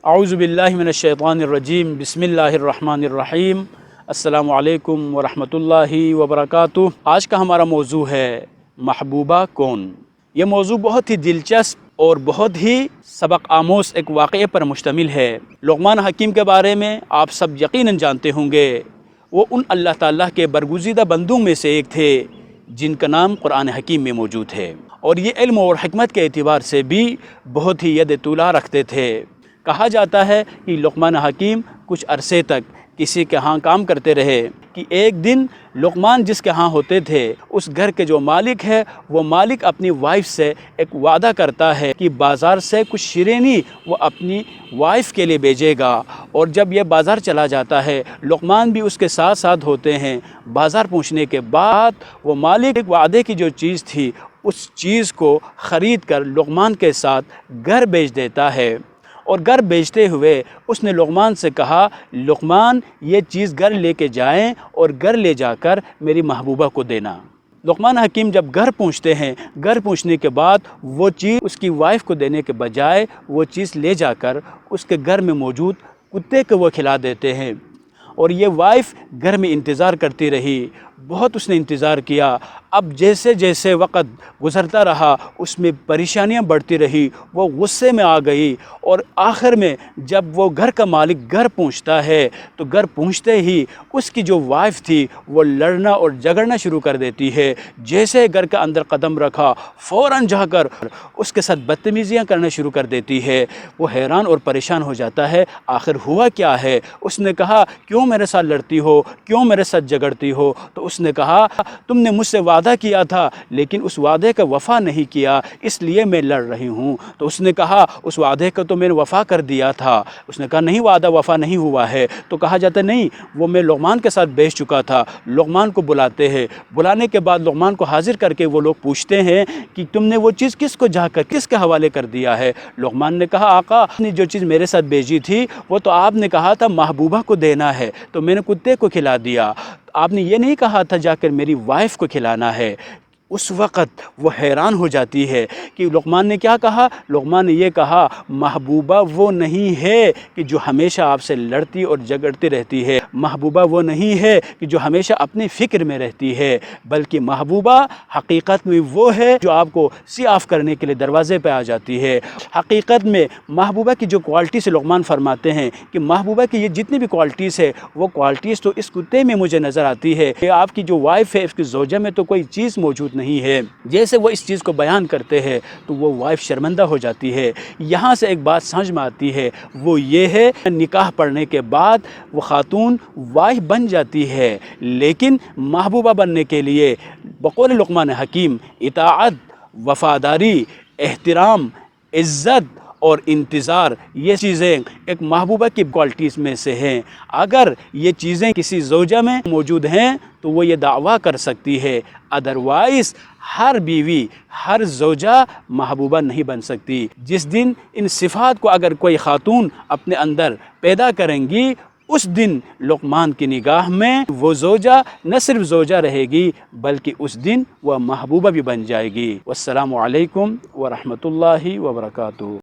اعوذ باللہ من الشیطان الرجیم، بسم اللہ الرحمن الرحیم۔ السلام علیکم ورحمۃ اللہ وبرکاتہ۔ آج کا ہمارا موضوع ہے محبوبہ کون۔ یہ موضوع بہت ہی دلچسپ اور بہت ہی سبق آموز ایک واقعے پر مشتمل ہے۔ لقمان حکیم کے بارے میں آپ سب یقیناً جانتے ہوں گے۔ وہ ان اللہ تعالیٰ کے برگزیدہ بندوں میں سے ایک تھے جن کا نام قرآن حکیم میں موجود ہے، اور یہ علم اور حکمت کے اعتبار سے بھی بہت ہی ید طولا رکھتے تھے۔ کہا جاتا ہے کہ لقمان حکیم کچھ عرصے تک کسی کے ہاں کام کرتے رہے کہ ایک دن لقمان جس کے ہاں ہوتے تھے، اس گھر کے جو مالک ہے وہ مالک اپنی وائف سے ایک وعدہ کرتا ہے کہ بازار سے کچھ شیرینی وہ اپنی وائف کے لیے بھیجے گا، اور جب یہ بازار چلا جاتا ہے لقمان بھی اس کے ساتھ ساتھ ہوتے ہیں۔ بازار پہنچنے کے بعد وہ مالک ایک وعدے کی جو چیز تھی اس چیز کو خرید کر لقمان کے ساتھ گھر بھیج دیتا ہے، اور گھر بیچتے ہوئے اس نے لقمان سے کہا، لقمان یہ چیز گھر لے کے جائیں اور گھر لے جا کر میری محبوبہ کو دینا۔ لقمان حکیم جب گھر پہنچتے ہیں، گھر پہنچنے کے بعد وہ چیز اس کی وائف کو دینے کے بجائے وہ چیز لے جا کر اس کے گھر میں موجود کتے کو وہ کھلا دیتے ہیں، اور یہ وائف گھر میں انتظار کرتی رہی۔ بہت اس نے انتظار کیا۔ اب جیسے جیسے وقت گزرتا رہا اس میں پریشانیاں بڑھتی رہی، وہ غصے میں آ گئی، اور آخر میں جب وہ گھر کا مالک گھر پہنچتا ہے تو گھر پہنچتے ہی اس کی جو وائف تھی وہ لڑنا اور جھگڑنا شروع کر دیتی ہے۔ جیسے گھر کے اندر قدم رکھا فوراً جا کر اس کے ساتھ بدتمیزیاں کرنا شروع کر دیتی ہے۔ وہ حیران اور پریشان ہو جاتا ہے، آخر ہوا کیا ہے؟ اس نے کہا، کیوں میرے ساتھ لڑتی ہو، کیوں میرے ساتھ جھگڑتی ہو؟ تو اس نے کہا، تم نے مجھ سے وعدہ کیا تھا لیکن اس وعدے کا وفا نہیں کیا، اس لیے میں لڑ رہی ہوں۔ تو اس نے کہا، اس وعدے کا تو میں نے وفا کر دیا تھا۔ اس نے کہا، نہیں، وعدہ وفا نہیں ہوا ہے۔ تو کہا جاتا نہیں، وہ میں لقمان کے ساتھ بیچ چکا تھا۔ لقمان کو بلاتے ہیں، بلانے کے بعد لقمان کو حاضر کر کے وہ لوگ پوچھتے ہیں کہ تم نے وہ چیز کس کو جا کر کس کے حوالے کر دیا ہے؟ لقمان نے کہا، آقا نے جو چیز میرے ساتھ بھیجی تھی وہ تو آپ نے کہا تھا محبوبہ کو دینا ہے، تو میں نے کتے کو کھلا دیا۔ آپ نے یہ نہیں کہا تھا جا کر میری وائف کو کھلانا ہے۔ اس وقت وہ حیران ہو جاتی ہے کہ لقمان نے کیا کہا؟ لقمان نے یہ کہا، محبوبہ وہ نہیں ہے کہ جو ہمیشہ آپ سے لڑتی اور جھگڑتی رہتی ہے، محبوبہ وہ نہیں ہے کہ جو ہمیشہ اپنی فکر میں رہتی ہے، بلکہ محبوبہ حقیقت میں وہ ہے جو آپ کو سی آف کرنے کے لیے دروازے پہ آ جاتی ہے۔ حقیقت میں محبوبہ کی جو کوالٹیز لقمان فرماتے ہیں کہ محبوبہ کی یہ جتنی بھی کوالٹیز ہے وہ کوالٹیز تو اس کتے میں مجھے نظر آتی ہے کہ آپ کی جو وائف ہے اس کی زوجہ میں تو کوئی چیز موجود نہیں ہے۔ جیسے وہ اس چیز کو بیان کرتے ہیں تو وہ وائف شرمندہ ہو جاتی ہے۔ یہاں سے ایک بات سمجھ میں آتی ہے، وہ یہ ہے نکاح پڑھنے کے بعد وہ خاتون وائف بن جاتی ہے، لیکن محبوبہ بننے کے لیے بقول لقمان حکیم اطاعت، وفاداری، احترام، عزت اور انتظار، یہ چیزیں ایک محبوبہ کی کوالٹیز میں سے ہیں۔ اگر یہ چیزیں کسی زوجہ میں موجود ہیں تو وہ یہ دعویٰ کر سکتی ہے، ادروائز ہر بیوی، ہر زوجہ محبوبہ نہیں بن سکتی۔ جس دن ان صفات کو اگر کوئی خاتون اپنے اندر پیدا کریں گی، اس دن لقمان کی نگاہ میں وہ زوجہ نہ صرف زوجہ رہے گی بلکہ اس دن وہ محبوبہ بھی بن جائے گی۔ والسلام علیکم ورحمۃ اللہ وبرکاتہ۔